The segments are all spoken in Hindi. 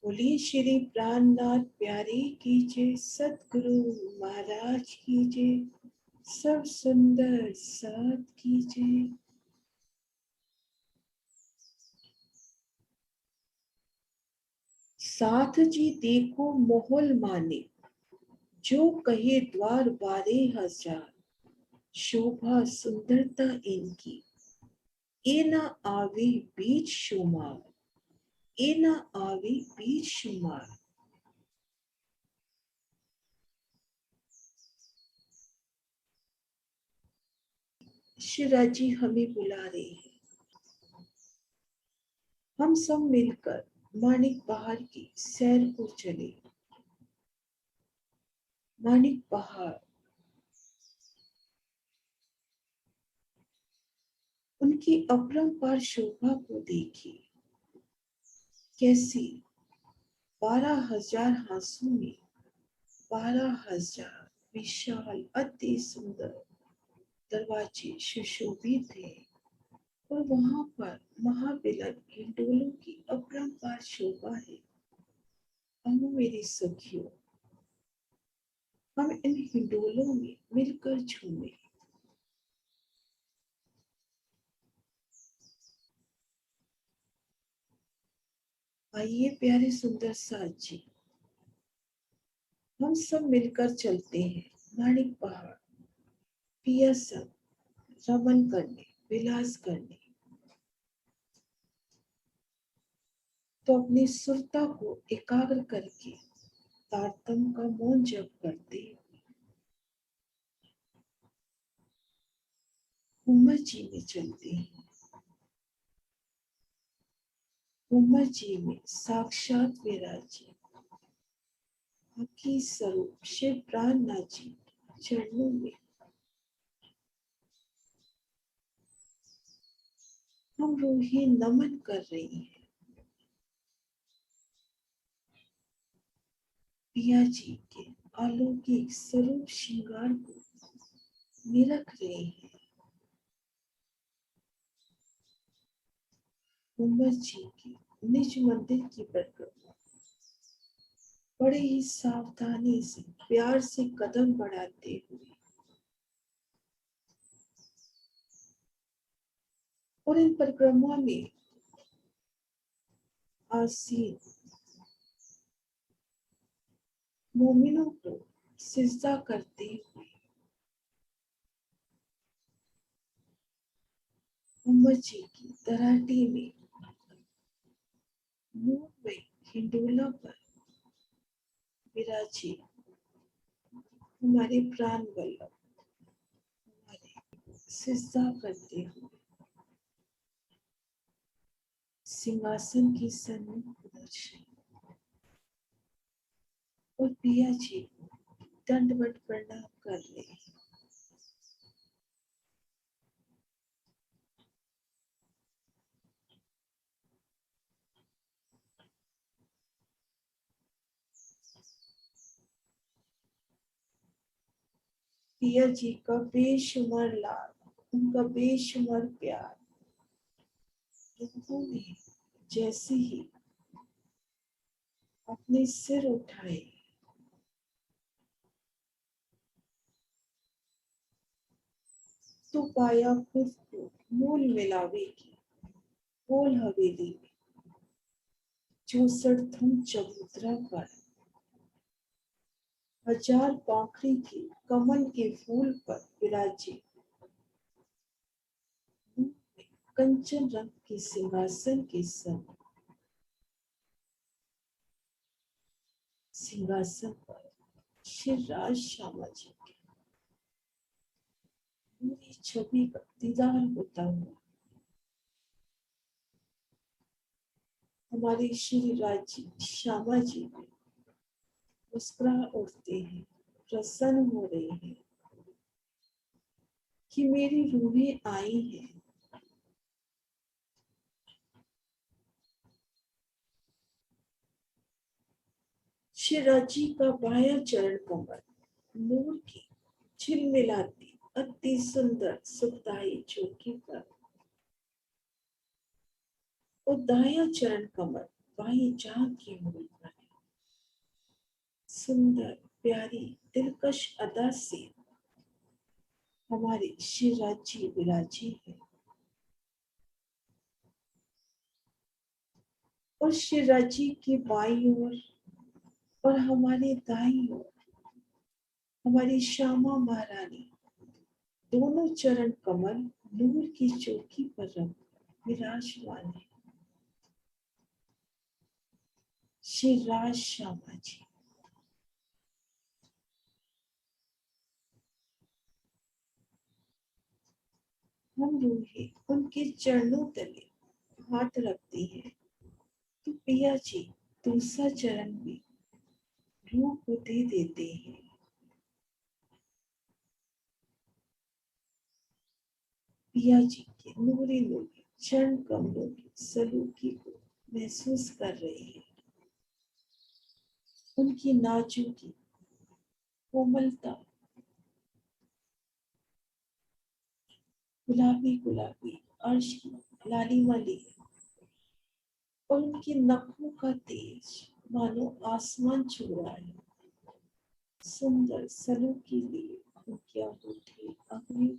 बोलिए श्री प्राणनाथ प्यारे की जय, सतगुरु महाराज की जय, सब सुंदर साथ की जय। साथ जी देखो मोहल माने, जो कहे द्वार बारे हजार, शोभा सुंदरता इनकी, ए न आवे बीच शुमार, ए न आवे बीच शुमार। शिवराज जी हमें बुला रहे हैं, हम सब मिलकर माणिक बहार की सैर को चले। माणिक बहार, उनकी अपरंपार शोभा को देखिए, कैसी 12,000 हांसों में 12,000 विशाल अति सुंदर दरवाजे सुशोभित थे, और वहां पर महाबिलन हिंडोलों की अपरंपार शोभा है। हम मेरी सखियों, हम इन हिंडोलों में मिलकर झूमे। आइए प्यारे सुंदर साथ जी, हम सब मिलकर चलते हैं माणिक पहाड़, पिया सब रमन करने, विलास करने। तो अपनी सुरता को एकाग्र करके तारतम का मौन जप करते उमर जी में चलते हैं। उमर जी में साक्षात विराजे हकी स्वरूप शिव प्राणनाथ जी चरणों में हम रूही नमन कर रही हैं। पिया जी के अलौकिक स्वरूप श्रृंगार को निरख रहे हैं। उमर जी की निज मंदिर की परिक्रमा बड़े ही सावधानी से प्यार से कदम बढ़ाते हुए, और इन परिक्रमा में आसीन मोमिनों को सिजदा करते हुए उमर जी की तराटी में मुंह में हिंडोला पर विराजे हमारे प्राण वल्लभ, हमारे सिजदा करते हुए सिंहासन की सन्मुख दर्शन, और पिया जी को दंडवत प्रणाम कर रहे हैं। पिया जी का बेशुमार लाड, उनका बेशुमार प्यार, उन्होंने जैसे ही अपने सिर उठाए तो पाया खुद को मूल मिलावे की गोल हवेली में, जो सरथम चबूतरा पर 1000 पाखड़ी के कमल के फूल पर विराजे, कंचन रंग के सिंहासन के संग सिंहासन पर श्री राज श्यामा जी की पूरी छवि का दीदार होता हुआ हमारे श्री राज जी श्यामा जी भी मुस्कुरा उठते हैं, प्रसन्न हो रहे हैं कि मेरी रूहें आई हैं। श्री राज जी का बाया चरण कमल नूर की झिलमिलाती अति सुंदर सुखदाई चौकी पर, और दाया चरण कमल बाई जान की मूल बने, सुंदर प्यारी दिलकश अदा से हमारे शिवराज जी विराजी है। और शिवराज जी की बाई ओर और हमारे दाई ओर हमारी श्यामा महारानी दोनों चरण कमल नूर की चौकी पर रख विराजमान है। श्री राज श्यामा जी, हम रूहे उनके चरणों तले हाथ रखते हैं, तो पिया जी दूसरा चरण भी रूह को दे देते हैं। पिया जी के नूरी नूरी चरण कमलों की सलूकी को महसूस कर रहे हैं। उनकी नाजुकी कोमलता, गुलाबी गुलाबी अर्श की लालिमा ली, और उनकी नखों का तेज मानो आसमान छू रहा है। सुंदर सलूकी लिए उनके अंगूठे अपनी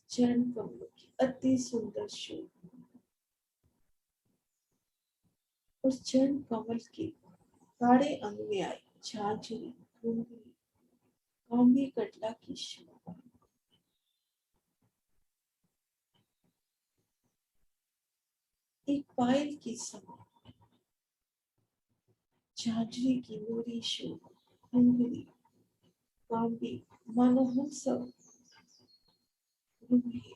चरण कमलों की अति सुंदर शोभा, उस चरण कमल के गाढ़े अंग में आई झांझरी घुंघरी काम्य कटला की शोभा। एक पायल की समान झांझरी की नूरी शोभा घुंघरी काम्य, मानो हम सब रूहे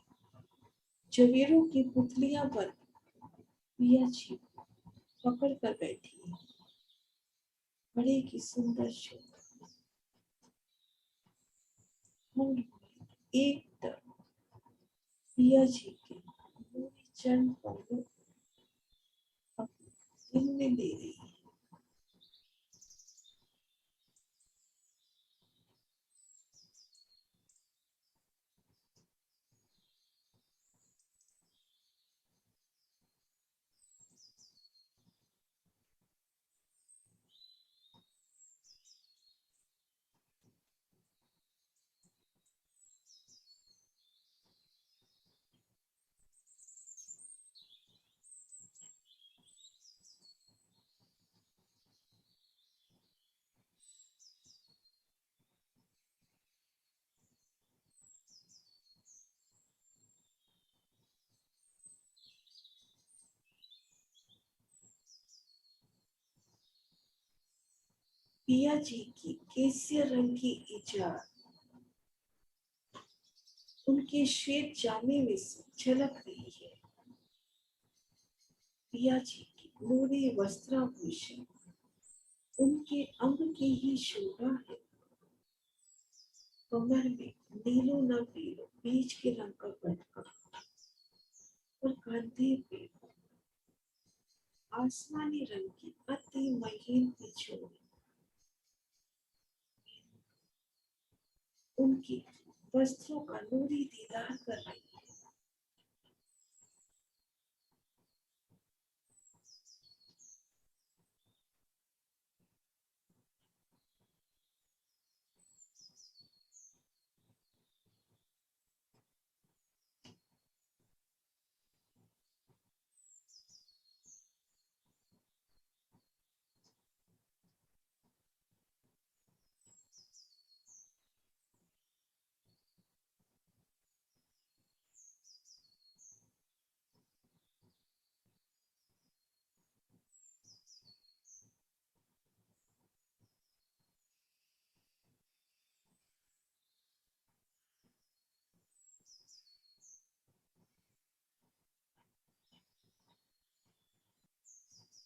जवेरों की पुतलियां बन पिया जी पकड़ कर बैठी है। बड़े की सुंदर शोभा, हम एक तरफ पिया जी के नूरी चरण कमलों अपने दिल में ले रही है। पिया जी की केसरिया रंग की इजार उनके श्वेत जामे में से झलक रही है। पिया जी की नूरी वस्त्राभूषण उनके अंग की ही शोभा है। कमर में नीलो न पीलो बीज के रंग का पटका, और कंधे पे आसमानी रंग की अति महीन पिछोड़ी, उनकी वस्त्रों का नूरी दीदार कर रही है।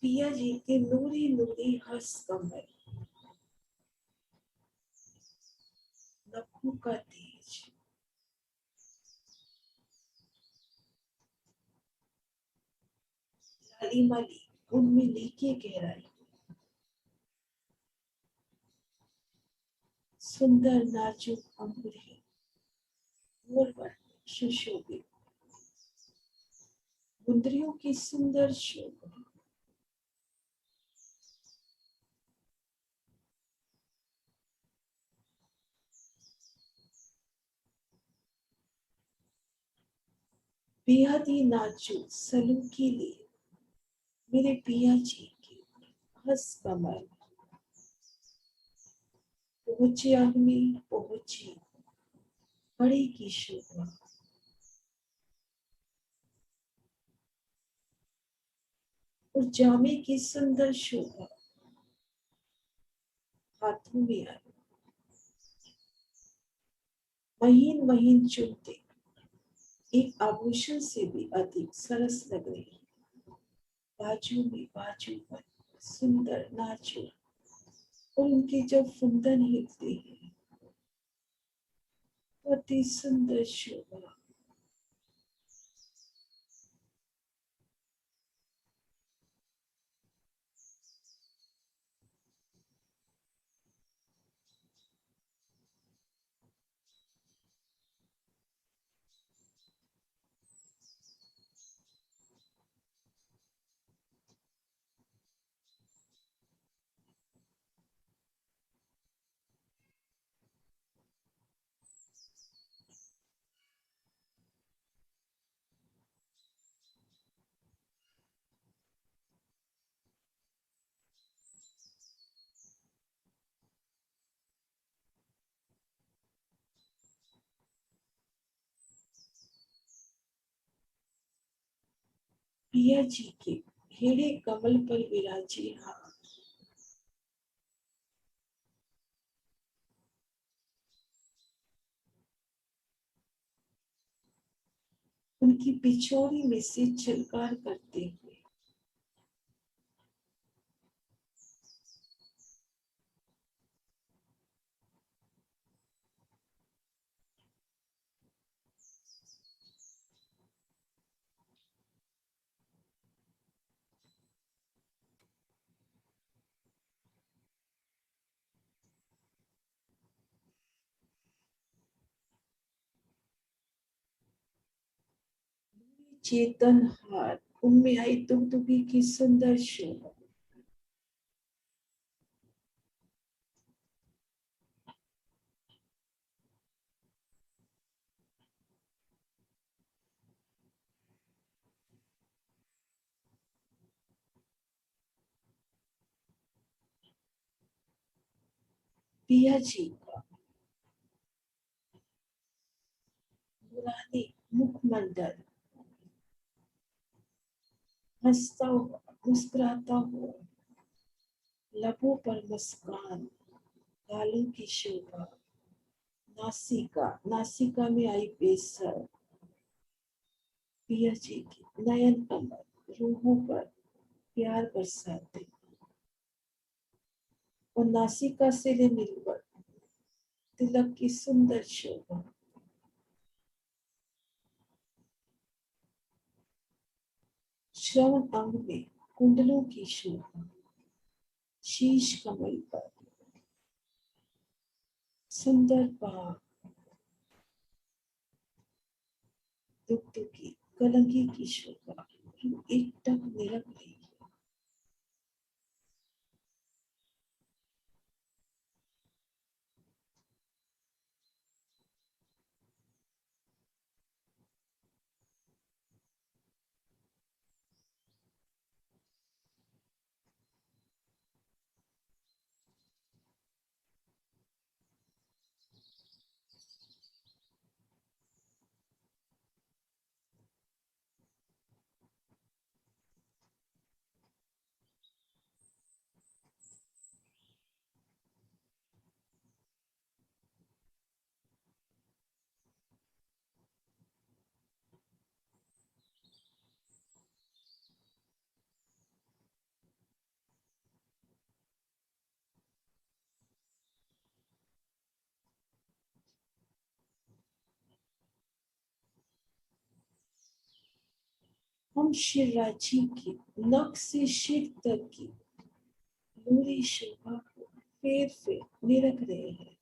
पिया जी के नूरी नूरी हंस कमल, नखों का तेज, लालिमा ली उनमें लीके गहराई, सुंदर नाजुक अंगुरी मोर पर सुशोभित, कुंदरियों की सुंदर शोभा, बेहद ही नाजुक सलूकी लिए मेरे पिया जी की हंस कमर, पहुंचे अग्नि पहुंची बड़ी की शोभा, और जामे की सुंदर शोभा हाथों में आई, महीन महीन चुनते एक आभूषण से भी अधिक सरस लग रही है। बाजू पर सुंदर नाजुक, और उनके जब फुंदन हिलते हैं तो अति सुंदर शोभा। पिया जी के हेड़े कमल पर विराजे हाथ, उनकी पिछोड़ी में से झलकार करते हुए चेतन हार, उनमें आई दुगदुगी की सुंदर शोभा, पिया जी का पुराने मुखमंडल हंसता हुआ मुस्कुराता हुआ, लबों पर मुस्कान, गालों की शोभा, नासिका नासिका में आई बेसर, पिया जी की नयन कमल रूहों पर प्यार बरसाते, और नासिका से ले मिलकर तिलक की सुंदर शोभा, श्रवण अंग में कुंडलों की शोभा, शीश कमल पर सुंदर बाग, दुगदुगी कलंगी की शोभा, एकटक निरख रही है। हम शिवराजी की नख से शिर तक की पूरी शोभा को फेर फेर निरख रहे हैं।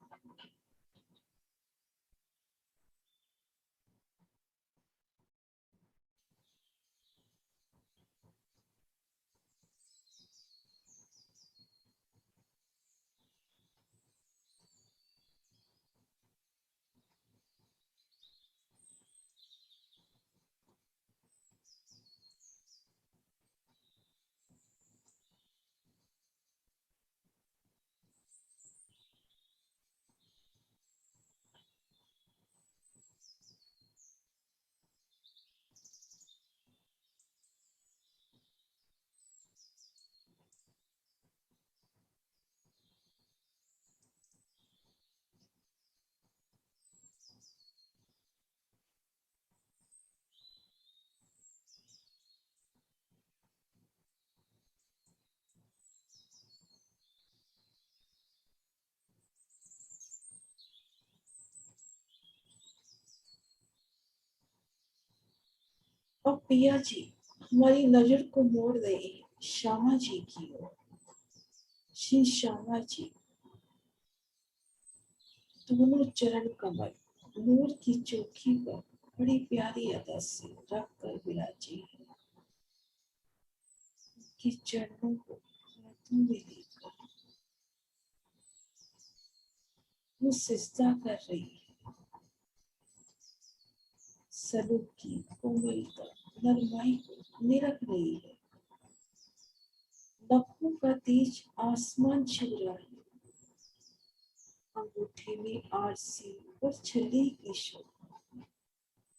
और पिया जी हमारी नजर को मोड़ रहे हैं श्यामा जी की ओर। श्री श्यामा जी दोनों चरण कमल नूर की चौकी पर बड़ी प्यारी अदा से रख कर विराजे हैं। कि चरणों को हाथों में लेकर वो सिजदा कर रही है। सलूक की कोमलता नरमाई को निरख रही है। नखों का तेज आसमान छू रहा है। अंगूठे में आरसी और छल्ले की शोभा,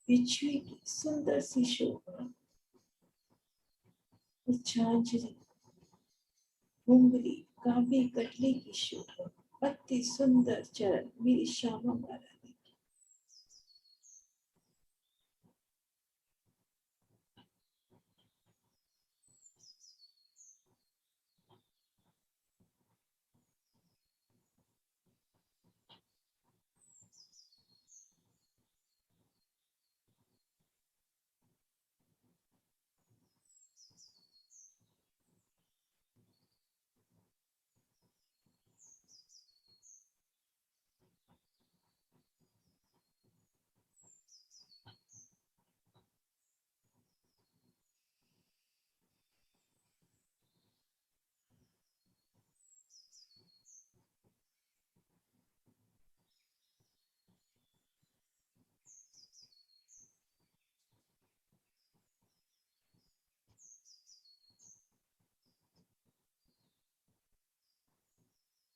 बिछुए की सुंदर सी शोभा, और झांझरी घुंघरी काबे कटले की शोभा। अति सुंदर चरण मेरी श्यामा महारानी।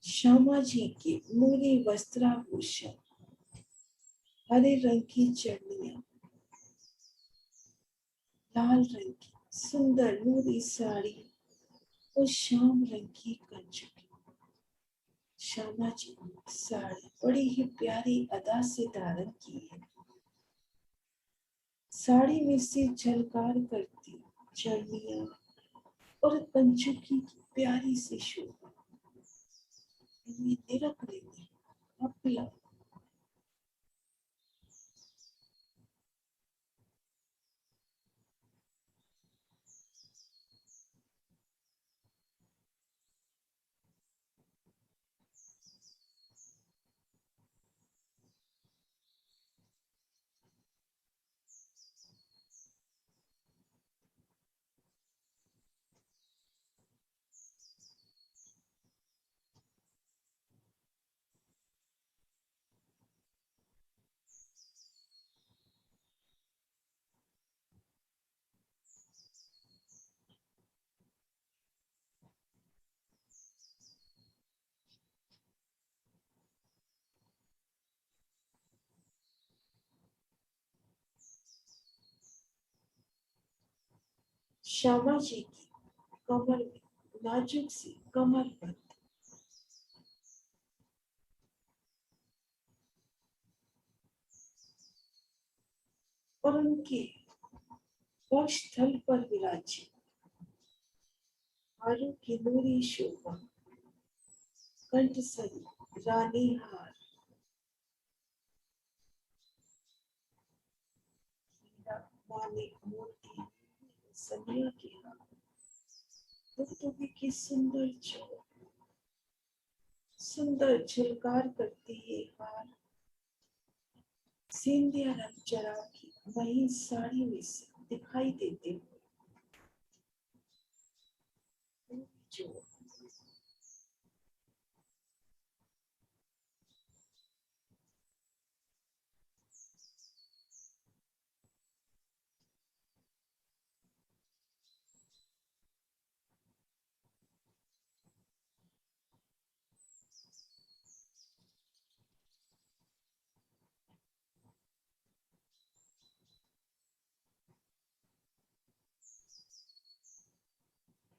श्यामा जी के मूरी वस्त्राभूषण, हरे रंग की चढ़निया, लाल रंग की सुंदर नूरी साड़ी और श्याम रंग की कंचुकी। श्यामा जी साड़ी बड़ी ही प्यारी अदा से धारण की है। साड़ी में से झलकार करती चढ़निया और कंचुकी की प्यारी सी शोभा इन्हें निरख रही है। अपला श्यामा जी की कमर में नाजुक सी कमर बंद और उनके वक्ष स्थल पर विराजी हारों की नूरी शोभा, कंठ सरी रानी हार, हीरा मानिक मोती सनिया के हार, दुगदुगी की सुंदर चोर, सुंदर झलकार करती है हार। सिंधिया रंग चढ़ा की वही साड़ी में से दिखाई देते हुए चोर।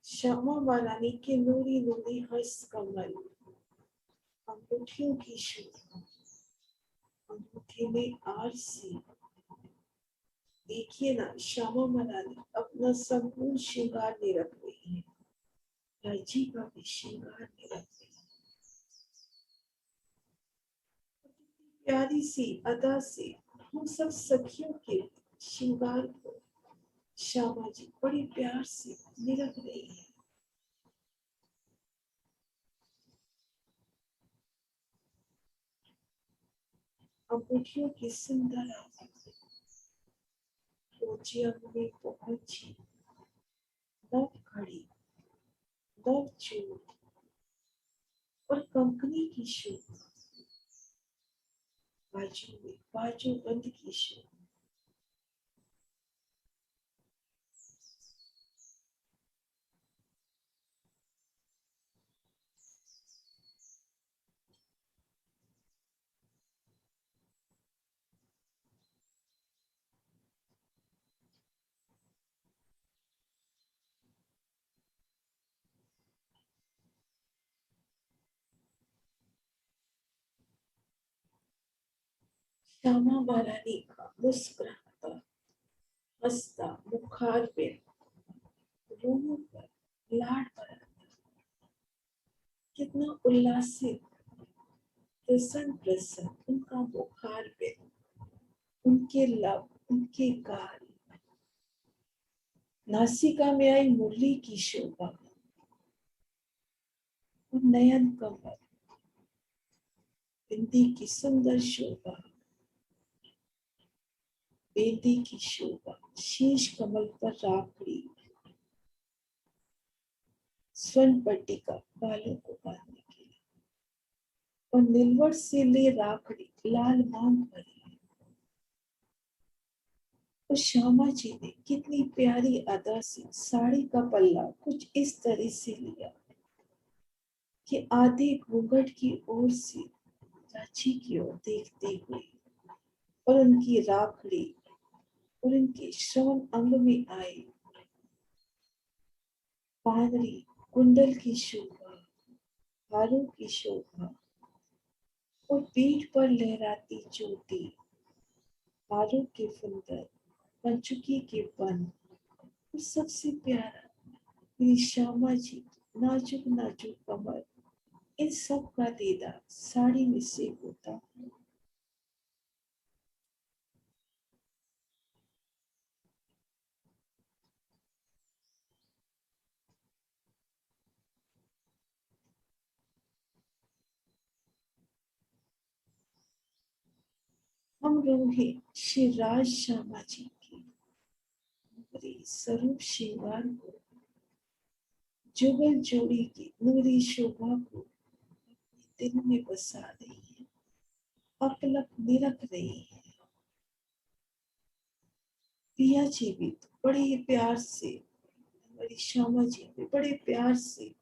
श्यामा महारानी के नूरी नूरी हंस कमल, अंगूठियों की शोभा, अंगूठे में आरसी। देखिए ना श्यामा महारानी अपना संपूर्ण श्रृंगार ले रख रही है। राजी का भी श्रृंगार ले रख रही है। प्यारी सी अदा से हम सब सखियों के श्रृंगार को श्यामा जी बड़े प्यार से निरख रही है। अंगूठियों की सुंदर आवाज रोजिया में पहुंची। नव घड़ी, नव चूड़ और कंकनी की शोभा, बाजू में बाजू बंद की शोभा। श्यामा महारानी का मुस्कुराता हंसता मुखार पे रोमों पर लाड भरा, कितना उल्लासित प्रसन्न प्रसन्न उनका मुखार पे, उनके लब, उनके गाल, नासिका में आई मुरली की शोभा और नयन कमल, बिंदी की सुंदर शोभा, बेदी की शोभा, शीश कमल पर राखड़ी, स्वर्ण पट्टिका बालों को बांधने के लिए और नीलवट से ले राखड़ी लाल मांग भरी। और श्यामा जी ने कितनी प्यारी अदा से साड़ी का पल्ला कुछ इस तरह से लिया कि आधे घूंघट की ओर से चाची की ओर देखते हुए और उनकी राखड़ी और उनके श्रवण अंग में आए पानरी कुंडल की शोभा, हारों की शोभा और पीठ पर लहराती चोटी, हारों के फुंदर, पंचुकी के बन और सबसे प्यारा मेरी श्यामा जी नाजुक नाजुक कमर, इन सब का दीदार साड़ी में से होता। हम रूहे श्री राज श्यामा जी की नूरी स्वरूप श्रृंगार को, जुगल जोड़ी की नूरी शोभा को दिल में बसा रही है, अपलक निरख रही है। पिया जी भी तो बड़े प्यार से, हमारी श्यामा जी भी बड़े प्यार से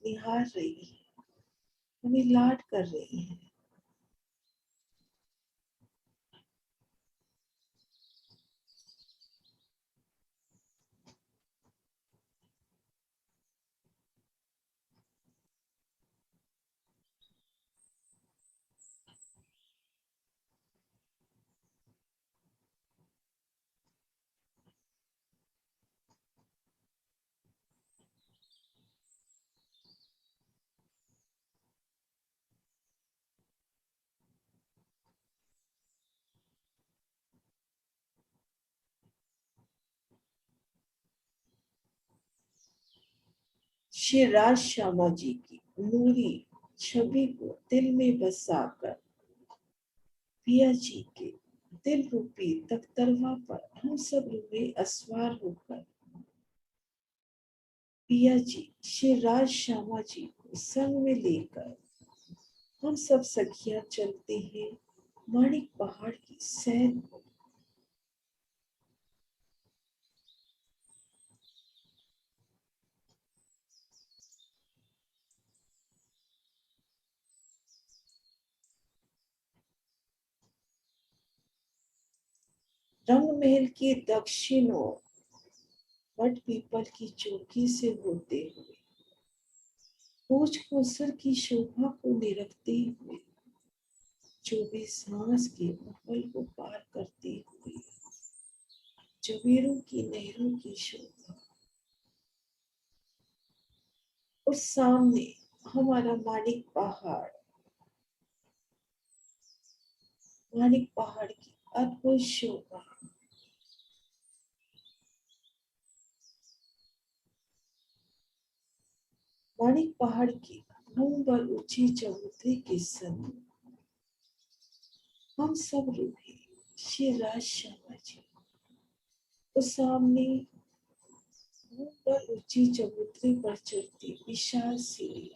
निहार रही है, हमें लाड कर रही है। श्री राज श्यामा जी की नूरी छवि को दिल में बसाकर पिया जी के दिल रूपी तख्तरवा पर हम सब रूहे अस्वार होकर पिया जी श्री राज श्यामा जी को संग में लेकर हम सब सखियां चलते हैं माणिक पहाड़ की सैर को। रंग महल के दक्षिण ओर वट पीपल की चौकी से होते हुए पूछ कोसर की शोभा को निरखते हुए 24 हांस के महल को पार करते हुए जबीरों की नहरों की शोभा और सामने हमारा मानिक पहाड़ की अद्भुत शोभा माणिक पहाड़ की घूम पर ऊंची चबूतरे के संग हम सब रूठे श्री राज शर्मा जी। उस सामने घूम पर ऊंची चबूतरे पर चढ़ती विशाल सीढ़ी,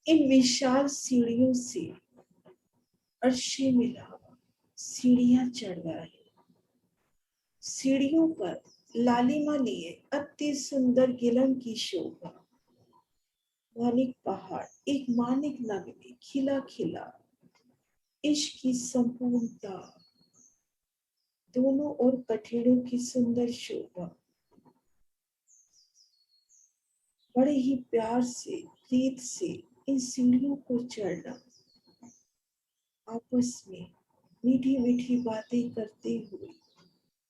इन विशाल सीढ़ियों से अर्शे मिला सीढ़ियां चढ़ रहा है। सीढ़ियों पर लालिमा लिए अति सुंदर गिलम की शोभा। मानिक पहाड़ एक मानिक नग में खिला खिला इश्क की संपूर्णता, दोनों ओर कठेड़ों की सुंदर शोभा। बड़े ही प्यार से प्रीत से इन सीढ़ियों को चढ़ना, आपस में मीठी मीठी बातें करते हुए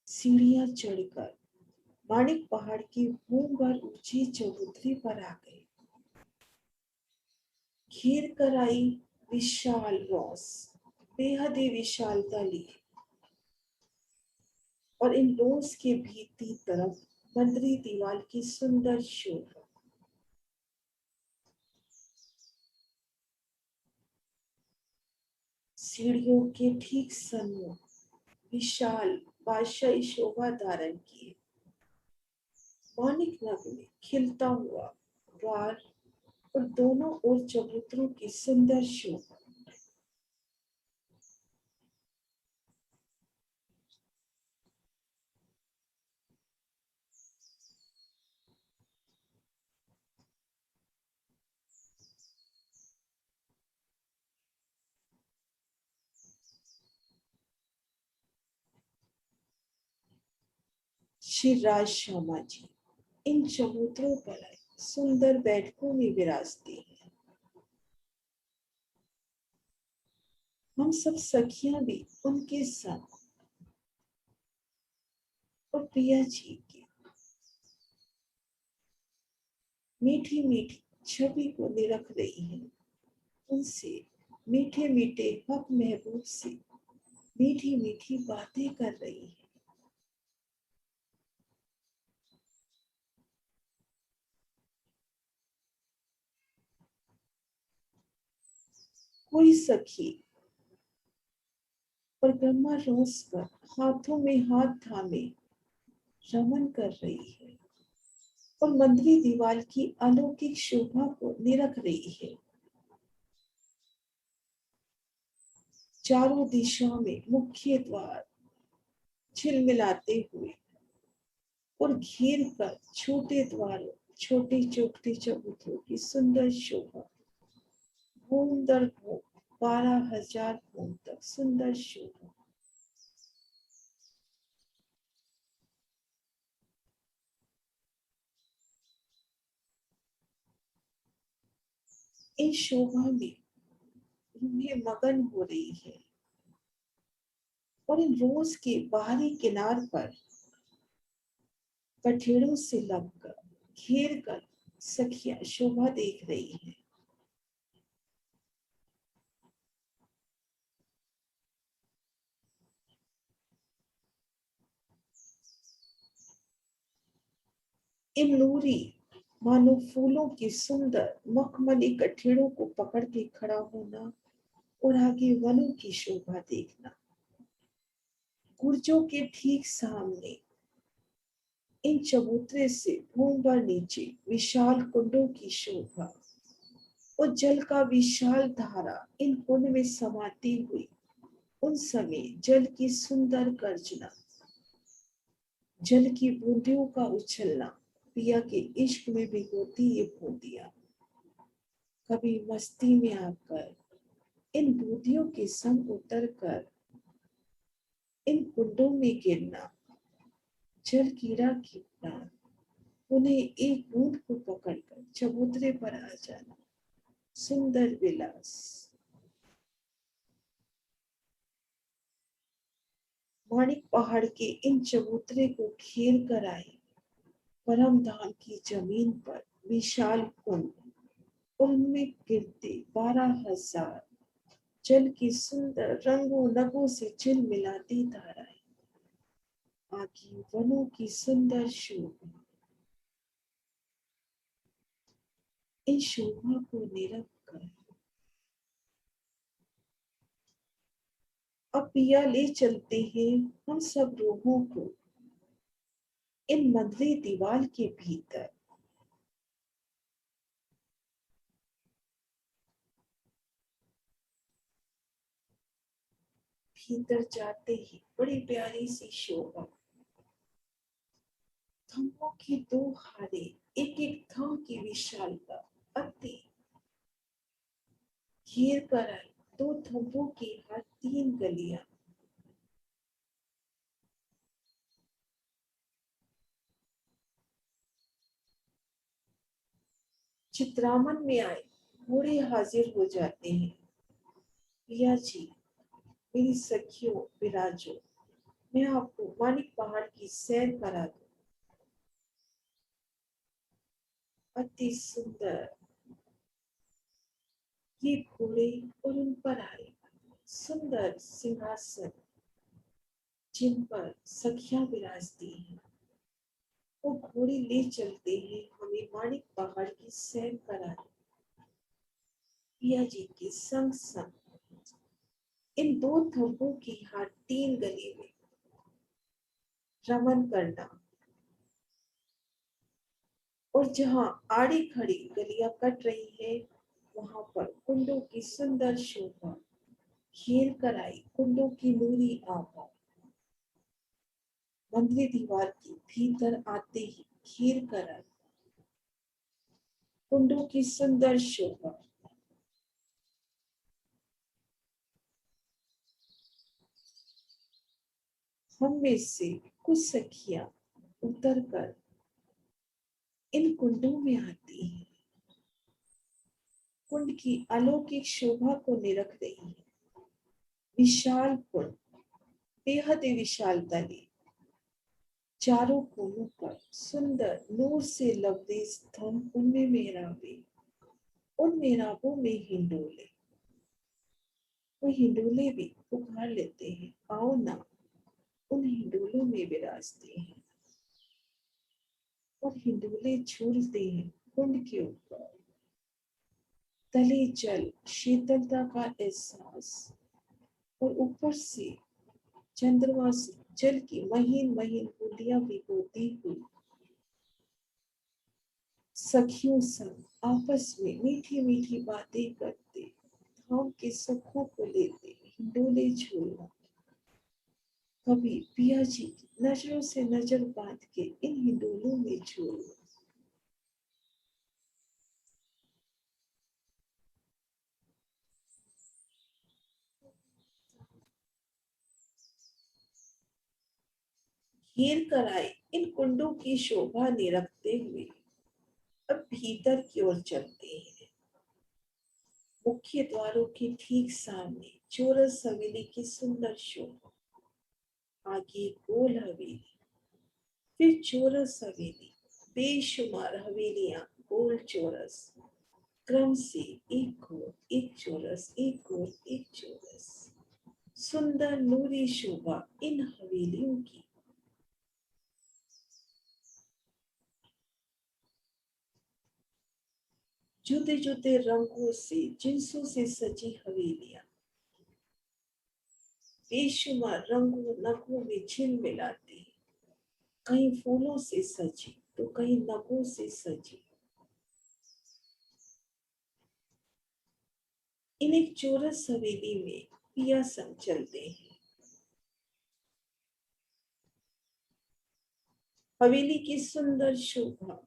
सीढ़ियां चढ़कर माणिक पहाड़ की भूम भर ऊंची चबूतरी पर आ गए। घेर कर आई विशाल रोस, बेहद ही विशालता लिए, और इन रोस के भीतरी तरफ मंदिरी दीवार की सुंदर शोभा। सीढ़ियों के ठीक सम्मुख विशाल बादशाही शोभा धारण किए मानिक नग में खिलता हुआ द्वार और दोनों ओर चबूतरों की सुंदर शोभा। श्री राज शर्मा जी इन चबूतरों पर आए सुंदर बैठकों में विराजते हैं। हम सब सखियां भी उनके साथ और प्रिया जी की मीठी मीठी छवि को निरख रही हैं। उनसे मीठे मीठे हक महबूब से मीठी मीठी बातें कर रही है। कोई सखी परिक्रमा रोज कर हाथों में हाथ थामे रमन कर रही है और मंदिरी दीवार की अलौकिक शोभा को निरख रही है। चारों दिशाओं में मुख्य द्वार झिलमिलाते हुए और घेर कर छोटे द्वारों छोटे चौखटे चबूतरों की सुंदर शोभा। घूम दर घूम 12,000 घूम तक सुंदर शोभा। इन शोभा में रूहें मगन हो रही है और इन रोज के बाहरी किनार पर कठेड़ों से लगकर घेर कर सखियां शोभा देख रही है। इन नूरी मानो फूलों के सुंदर मखमली कठेड़ों को पकड़ के खड़ा होना और आगे वनों की शोभा देखना। गुर्जों के ठीक सामने इन चबूतरे से भूम पर नीचे विशाल कुंडों की शोभा और जल का विशाल धारा इन कुंड में समाती हुई। उन समय जल की सुंदर गर्जना, जल की बूंदियों का उछलना, पिया के इश्क में भिगोती ये बूंदियां कभी मस्ती में आकर इन बूंदियों के संग उतर कर इन कुंडों में गिरना, जल कीड़ा कीटना, उन्हें एक बूंद को पकड़कर चबूतरे पर आ जाना। सुंदर विलास। माणिक पहाड़ के इन चबूतरे को घेर कर आए परम धाम की जमीन पर विशाल कुंड और उनमें गिरते 12,000 जल की सुंदर रंगों नगों से झिलमिलाती धाराएं, आगे वनों की सुंदर शोभा, इन शोभा को निरख कर अब पिया ले चलते हैं हम सब रूहों को इन मंदरी दीवार के भीतर। भीतर जाते ही बड़ी प्यारी सी शोभा, थंभों की दो हारे, एक एक थम की विशालता अति घेर कर आई, दो थंभों की हर तीन गलियां। चित्रामन में आए घोड़े हाजिर हो जाते हैं। पिया जी, मेरी सखियों विराजो, मैं आपको मानिक पहाड़ की सैर करा दूं। अति सुंदर ये घोड़े और उन पर आए सुंदर सिंहासन जिन पर सखियां विराजती हैं, वो घोड़े ले चलते हैं हमें मानिक पहाड़ की सैर कराने। पिया जी के संग संग इन दो थंभों की हर तीन गली में रमन करना, और जहां आड़ी खड़ी गलियां कट रही है वहां पर कुंडों की सुंदर शोभा घेर कर आई, कुंडों की नूरी आभा मंदिर दीवार के भीतर आते ही घेर कर आई, कुंडों की सुंदर शोभा। हम में से कुछ सखियां उतर कर इन कुंडों में आती हैं, कुंड की अलौकिक शोभा को निरख रही है। विशाल कुंड, बेहद विशाल तले, चारों कोनों पर सुंदर नूर से लबरेज स्तंभ, उनमें मेहराबे, उन मेहराबों में हिंडोले। वो हिंडोले भी पुकार लेते हैं, आओ ना, उन हिंडोलों में विराजते हैं, और हिंडोले झूलते हैं कुंड के ऊपर। तले जल, शीतलता का एहसास, और ऊपर से चंद्रमा से जल की महीन महीन बूंदियां भिगोती हुई सखियों संग आपस में मीठी मीठी बातें करते, थाम के सुखों को लेते हिंडोले झूलना। कभी पिया जी की नजरों से नजर बांध के इन हिंडोलों में झूलना। घेर कर आए इन कुंडों की शोभा निरखते हुए अब भीतर की ओर चलते हैं। मुख्य द्वारों के ठीक सामने चौरस हवेली की सुंदर शोभा, आगे गोल हवेली, फिर चौरस हवेली, बेशुमार हवेलियां गोल चौरस, क्रम से एक गोल एक चौरस एक गोल एक चौरस। सुंदर नूरी शोभा इन हवेलियों की। जुदे जुदे रंगों से जिनसों से सजी हवेलियां, बेशुमार रंगों नगों में झिलमिलाती, कहीं फूलों से सजी तो कहीं नगों से सजी। इन एक चौरस हवेली में पिया संग चलते हैं। हवेली की सुंदर शोभा,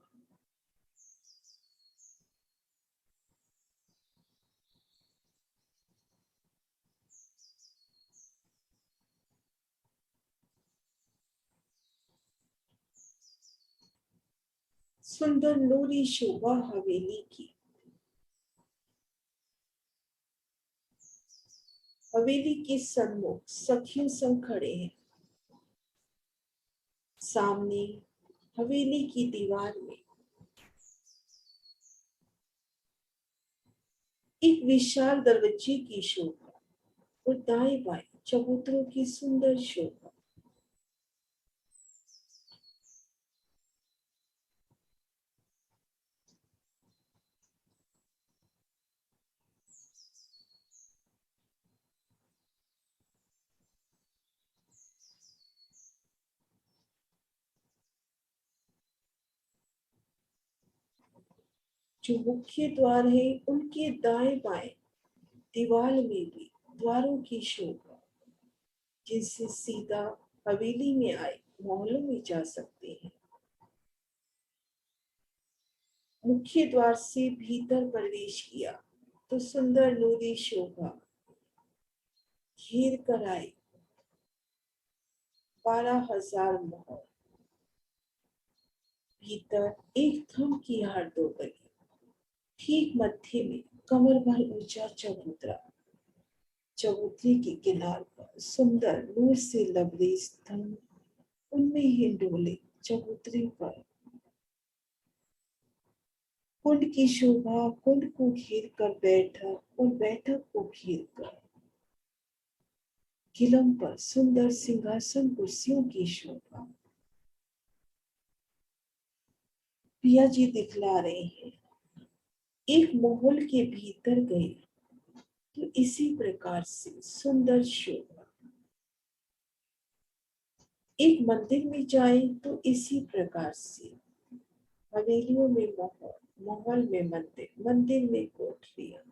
सुंदर नूरी शोभा हवेली की। हवेली के सन्मुख सखियों संग खड़े हैं। सामने हवेली की दीवार में एक विशाल दरवाजे की शोभा, और दाएं बाएं चबूतरों की सुंदर शोभा। जो मुख्य द्वार है उनके दाएं बाएं दीवार में भी द्वारों की शोभा, जिनसे सीधा हवेली में आए महलों में जा सकते हैं। मुख्य द्वार से भीतर प्रवेश किया तो सुंदर नूरी शोभा घेर कर आए 12,000 महल। भीतर एक थम की हार दो गली, ठीक मध्य में कमर भर ऊंचा चबूतरा। चबूतरे के किनार पर सुंदर नूर से लबरेज स्तंभ, उनमें हिंडोले चबूतरे पर। कुंड की शोभा कुंड को घेर कर बैठक और बैठक को घेर कर किलम पर सुंदर सिंहासन कुर्सियों की शोभा। पिया जी दिखला रहे हैं। एक महल के भीतर गए तो इसी प्रकार से सुंदर शोभा। एक मंदिर में जाए तो इसी प्रकार से। हवेलियों में महल, महल में मंदिर, मंदिर में कोठरियां,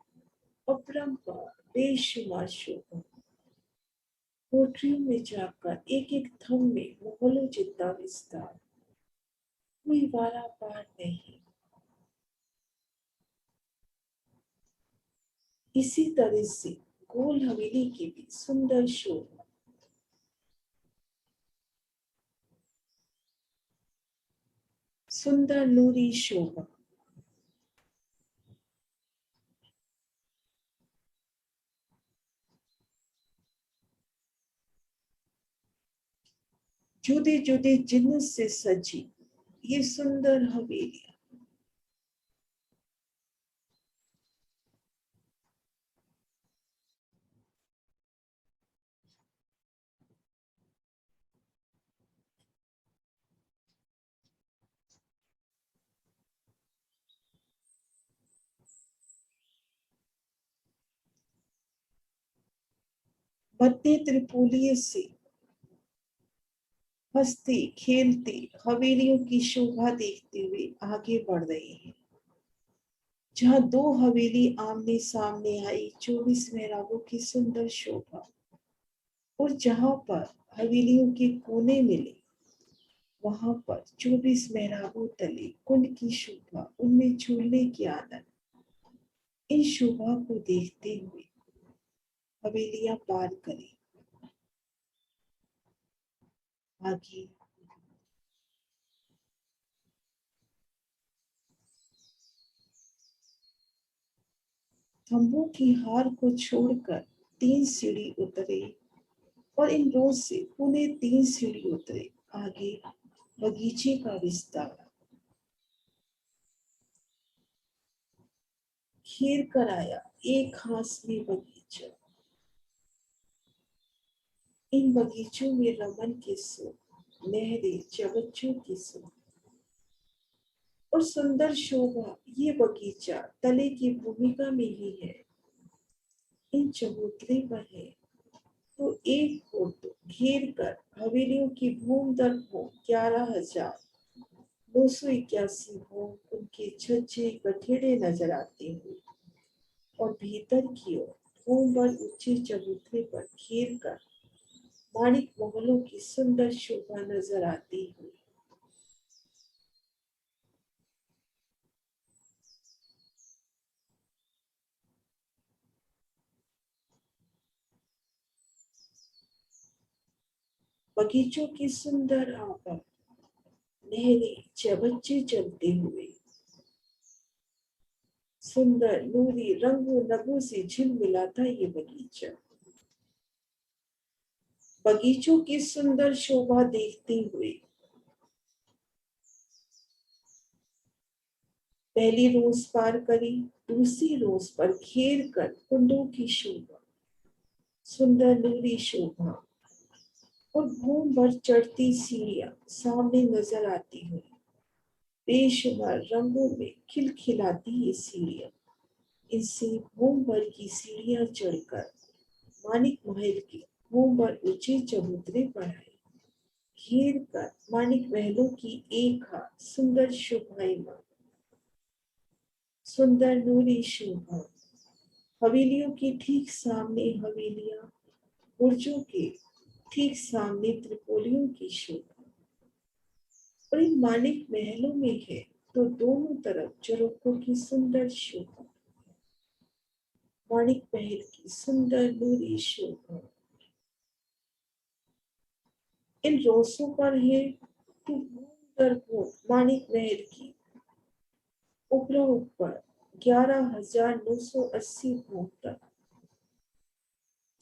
अपरंपार बेशुमार शोभा। कोठरियों में जाकर एक एक थम में महलों जितना विस्तार, कोई वारा पार नहीं। इसी तरह से गोल हवेली की भी सुंदर शोभा। सुंदर नूरी शोभा। जुदे जुदे जिन्नत से सजी ये सुंदर हवेली। मध्य त्रिपोलिये से हंसते खेलते हवेलियों की शोभा देखते हुए आगे बढ़ रहे हैं। जहाँ दो हवेली आमने सामने आई 24 मेहराबों की सुंदर शोभा, और जहाँ पर हवेलियों के कोने मिले वहां पर 24 मेहराबों तले कुंड की शोभा, उनमें झूलने की आदत। इन शोभा को देखते हुए हवेलियां पार करें। आगे खंभों की हार को छोड़कर 3 सीढ़ी उतरे और इन रोज से पुनः 3 सीढ़ी उतरे। आगे बगीचे का विस्तार, घेर कर आया एक घास में बगीचा। इन बगीचों में रमन के सुख, नहरें चबच्चों की सुख और सुंदर शोभा। ये बगीचा तले की भूमिका में ही है। इन चबूतरे पर है तो एक फुट घेर कर हवेलियों की भूम दर भूम 11,281 भूम उनके छज्जे गठेड़े नजर आते हुए, और भीतर की ओर भूम पर ऊंचे चबूतरे पर घेर कर माणिक महलों की सुंदर शोभा नजर आती हुई। बगीचों की सुंदर आभा, नहरें चबच्चे चलते हुए, सुंदर नूरी रंगों नगों से झिलमिलाता ये बगीचा। बगीचों की सुंदर शोभा देखते हुए पहली रोज पार करी, दूसरी रोज पर घेर कर कुंडों की शोभा, सुंदर नूरी शोभा और घूम भर चढ़ती सीढ़ियां सामने नजर आती हुई, बेशुमार रंगों में खिलखिलाती ये सीढ़ियां। इनसे घूम भर की सीढ़ियां चढ़कर मानिक महल के घूम भर ऊंचे चबूतरे पर आए। घेर कर मानिक महलों की एक हाथ सुंदर शोभायमान, सुंदर नूरी शोभा। हवेलियों के ठीक सामने हवेलियां, बुर्जों के ठीक सामने त्रिपोलियों की शोभा। और इन मानिक महलों में है तो दोनों तरफ झरोखों की सुंदर शोभा, मानिक महल की सुंदर नूरी शोभा। इन रोसों पर है तो मानिक महल की ऊपर ऊपर 11,980 भोग तक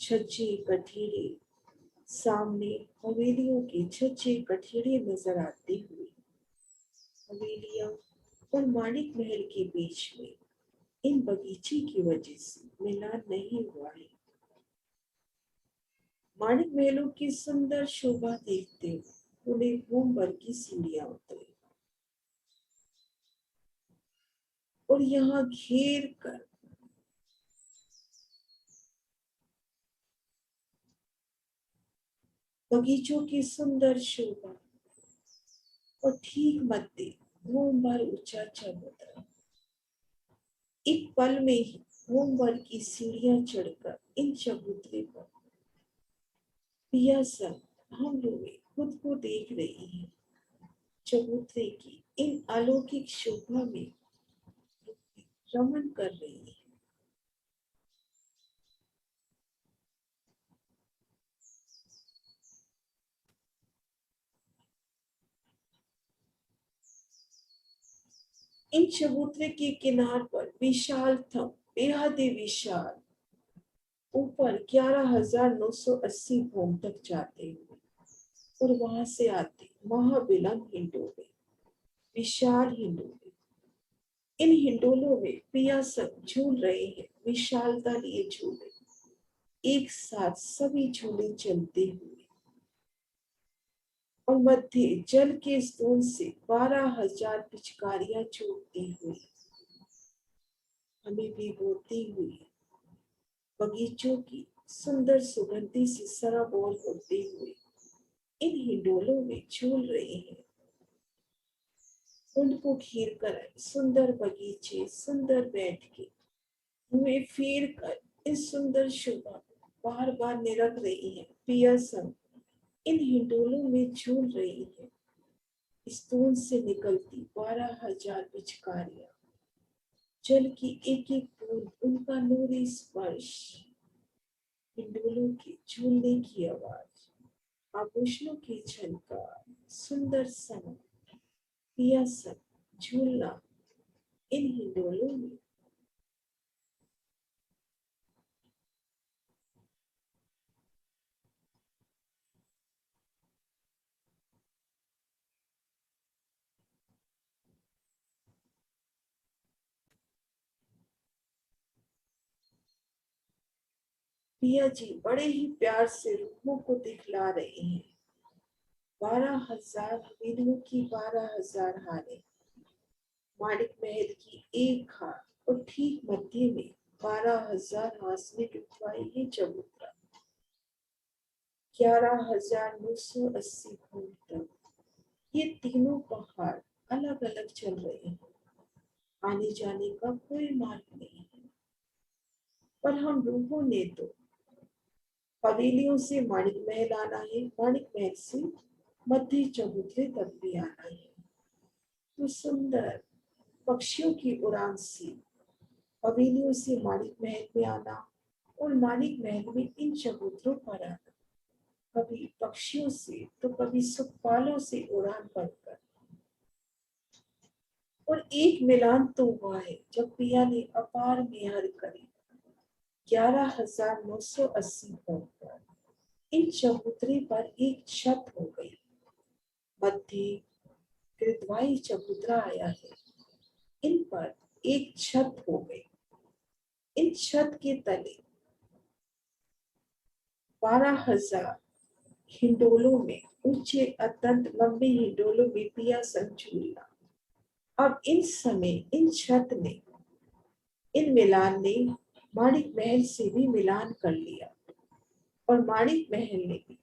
छज्जे कठेरे सामने हवेलियों के छज्जे कठेरे नजर आते हुए, हवेलियां और मानिक महल के बीच में इन बगीचे की वजह से मिलान नहीं हुआ है। मानिक महलों की सुंदर शोभा देखते हुए उन्हें घूम भर की सीढ़ियां उतरी और यहाँ घेर कर बगीचों की सुंदर शोभा और ठीक मध्य घूम भर ऊंचा चबूतरा। एक पल में ही घूम भर की सीढ़ियां चढ़कर इन चबूतरे पर पिया सब हम लोग खुद को देख रही हैं। चबूतरे की इन अलौकिक शोभा में रमन कर रही है। इन चबूतरे के किनार पर विशाल थम, बेहद ही विशाल, ऊपर 11,980 भोग तक जाते हुए और वहां से आते महाविलंब हिंडोले, विशाल हिंडोले। इन हिंडोलों में पिया सब झूल रहे हैं, विशालता लिए झूले, एक साथ सभी झूले चलते हुए। और मध्य जल के स्तून से 12,000 पिचकारियां छूटती हुई हमें भिगोती हुई बगीचों की सुंदर सुगंधी से सराबोर होते हुए इन हिंडोलों में झूल रहे हैं। उनको घेर कर सुंदर बगीचे सुंदर बैठ के हुए फेर कर इस सुंदर शोभा को बार बार निरख रही है। पिया संग इन हिंडोलों में झूल रही है। स्तून से निकलती 12,000 पिचकारियां, जल की एक एक बूंद, उनका नूरी स्पर्श, हिंडोलों के झूलने की आवाज, आभूषणों की झनकार, सुंदर सनक, पिया सब झूलना इन हिंडोलों में। पिया जी बड़े ही प्यार से रूपों को दिखला रहे हैं। 12,000 हवेलियों की 12,000 हारें, मानिक महल की एक हार और ठीक मध्य में 12,000 हाथ में बिठवाई है चबूतरा। 11,980 फुट तक ये तीनों पहाड़ अलग अलग चल रहे हैं, आने जाने का कोई मार्ग नहीं है। पर हम लोगों ने तो हवेलियों से मानिक महल आना है, मानिक महल से मध्य चबूतरे तक भी आना है। तो सुंदर पक्षियों की उड़ान से हवेलियों से मानिक महल में आना और मानिक महल में इन चबूतरों पर आना, कभी पक्षियों से तो कभी सुखपालों से उड़ान भरकर। और एक मिलान तो हुआ है जब पिया ने अपार मेहर करी 11,980 पर इन चबूतरे पर एक छत हो गई। मध्य कृतवाई चबूतरा आया है, इन पर एक छत हो गई। इन छत के तले 12,000 हिंडोलों में, ऊंचे अत्यंत लंबे हिंडोलों में पिया संग झूलना। अब इन समय इन छत ने, इन मिलान ने माणिक महल से भी मिलान कर लिया और माणिक महल ने भी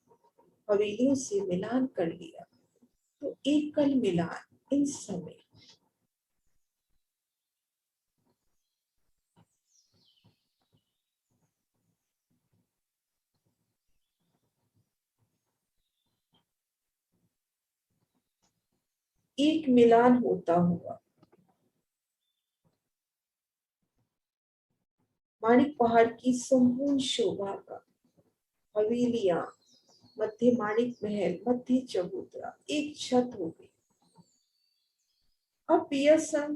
हवेलियों से मिलान कर लिया। तो एकल मिलान इन समय एक मिलान होता हुआ माणिक पहाड़ की संपूर्ण शोभा का, हवेलियां, मध्य माणिक महल, मध्य चबूतरा, एक छत हो गई। अब पियर्सन,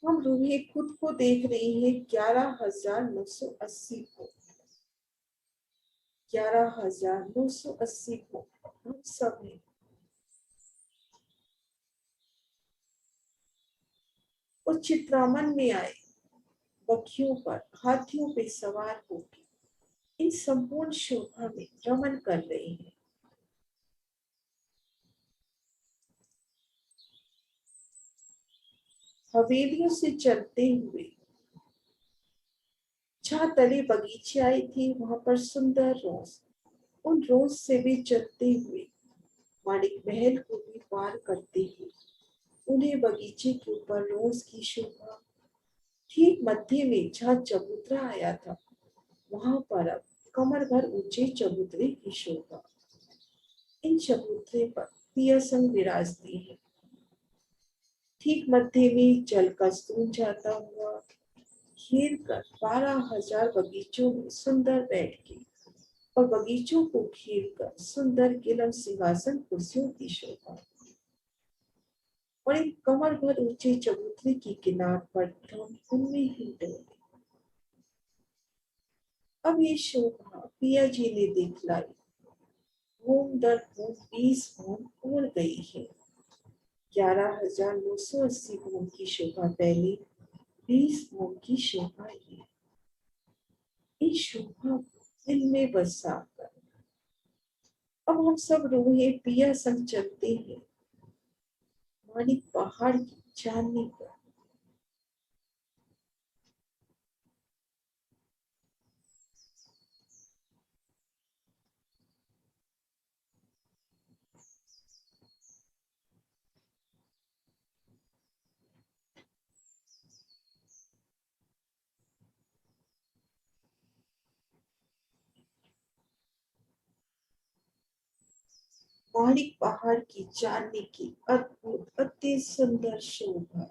हम रूहे खुद को देख रही है 11,980 को, 11,980 को हम सब हैं। और चित्रामन में आए बखियों पर हाथियों पे सवार होकर इन संपूर्ण शोभा में रमन कर रहे हैं। हवेलियों से चलते हुए जहाँ तले बगीचे आई थी वहां पर सुंदर रोज, उन रोज से भी चलते हुए माणिक महल को भी पार करते हुए उन्हें बगीचे के ऊपर रोज की शोभा, ठीक मध्य में जहाँ चबूतरा आया था वहां पर अब कमर भर ऊंचे चबूतरे की शोभा। इन चबूतरे पर पियर्सन विराजती है। ठीक मध्य में जल का स्तून जाता हुआ घेर कर 12,000 बगीचों में सुंदर बैठ के और बगीचों को घेर कर सुंदर किलम सिंहासन कुर्सियों की शोभा। और एक कमर भर ऊंचे चबूतरे की किनार पर उनमें ही डोले। अब ये शोभा पिया जी ने दिखलाई, घूम दर घूम 20 घूम उड़ गई है। 11,980 घूम की शोभा पहले, 20 घूम की शोभा ये। इस शोभा को दिल में बसा कर अब हम सब रूहे पिया संग चलते हैं माणिक पहाड़ की चांदनी पर। माणिक पहाड़ की चांदनी की अद्भुत अति सुंदर शोभा।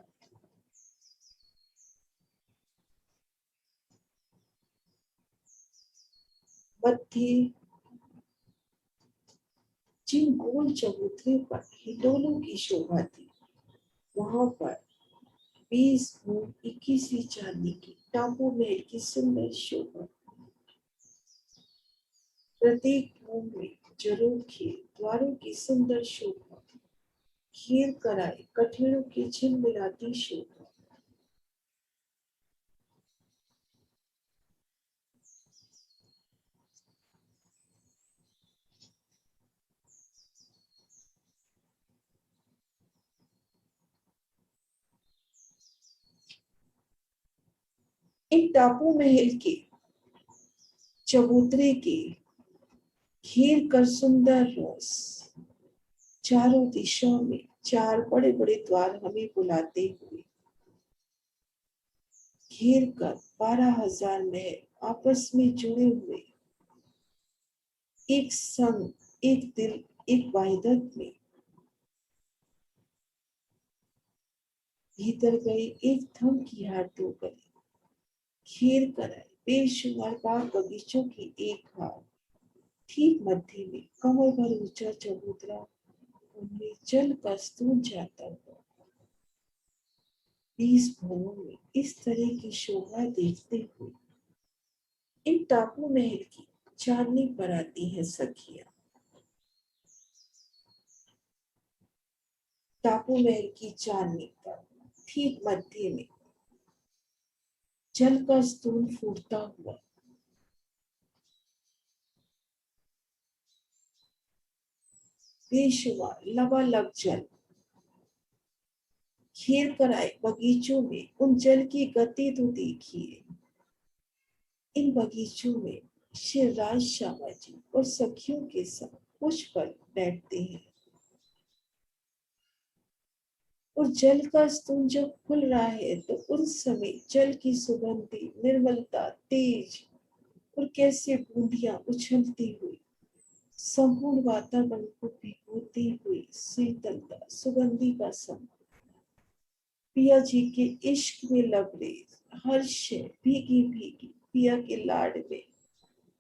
मध्य जिन गोल चबूतरे पर हिंडोलों की शोभा थी वहां पर 20 घूम 21वीं चांदनी की टापू महल की सुंदर शोभा। प्रत्येक घूम में जरूर खेल द्वारों की सुंदर शोभा, घेर कराए कठिनों की झिलमिलाती शोभा। इन टापू महल के चबूतरे के घेर कर सुंदर रोज, चारों दिशाओं में 4 बड़े बड़े द्वार हमें बुलाते हुए घेर कर 12,000 महल आपस में जुड़े हुए एक संग, एक दिल, एक वाहिदत में भीतर गए एक थम की हार दो गले, घेर कर आए बेशुमार बाग बगीचों की एक हार। ठीक मध्य में कमर भर ऊंचा चबूतरा, उनमें जल का स्तून जाता हुआ 20 भवनों में इस तरह की शोभा देखते हुए इन टापू महल की चांदनी पर आती है सखियां। टापू महल की चांदनी पर ठीक मध्य में जल का स्तून फूटता हुआ बेशुमार लबालब जल घेर कर आए बगीचों में, उन जल की गति तो देखिए। इन बगीचों में शिवराज श्यामा जी और सखियों के साथ कुछ पल बैठते हैं, और जल का स्तून जब खुल रहा है तो उस समय जल की सुगंधी निर्मलता तेज और कैसे बूंदियां उछलती हुई संपूर्ण वातावरण को भिगोती हुई शीतलता सुगंधी का सम पिया जी के इश्क में लबरेज हर शय भीगी भीगी पिया के लाड में,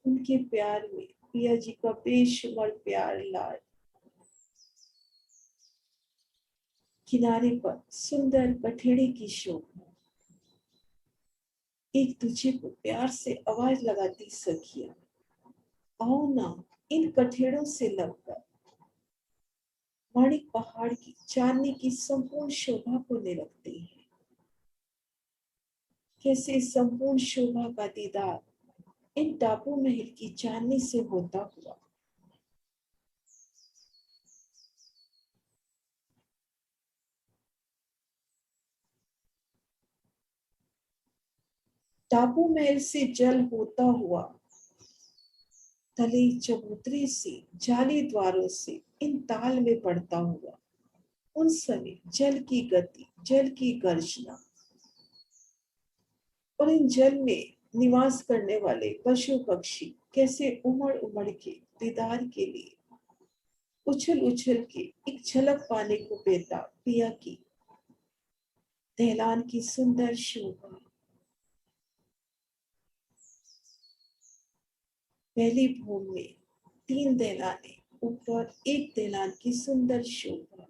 उनके प्यार में, पिया जी का बेशुमार प्यार लाड। किनारे पर सुंदर कठेड़े की शोभा, एक दूसरे को प्यार से आवाज लगाती सखियां, आओ ना इन कठेड़ों से लगकर माणिक पहाड़ की चांदनी की संपूर्ण शोभा को निरखते हैं। कैसे संपूर्ण शोभा का दीदार इन टापू महल की चांदनी से होता हुआ टापू महल से जल होता हुआ तले चबूतरे से जाली द्वारों से इन ताल में पड़ता हुआ, उन समय जल की गति जल की गर्जना और इन जल में निवास करने वाले पशु पक्षी कैसे उमड़ उमड़ के दीदार के लिए उछल उछल के एक झलक पाने को बेता पिया की दहलान की सुंदर शोभा। पहली भूमि में 3 दहलाने, ऊपर एक दहलान की सुंदर शोभा।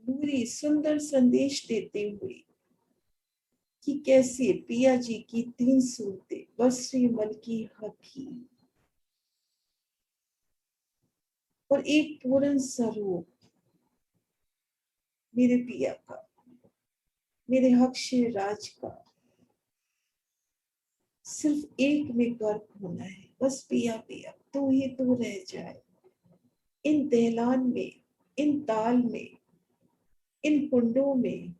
नूरी सुंदर संदेश देते हुए कि कैसे पिया जी की 3 सूरतें बस श्रीमल की हकी और एक पूर्ण स्वरूप मेरे पिया का, मेरे हक शेर राज का सिर्फ एक में गर्क होना है, बस पिया पिया तू ही तू रह जाए। इन दहलान में, इन ताल में, इन कुंडों में,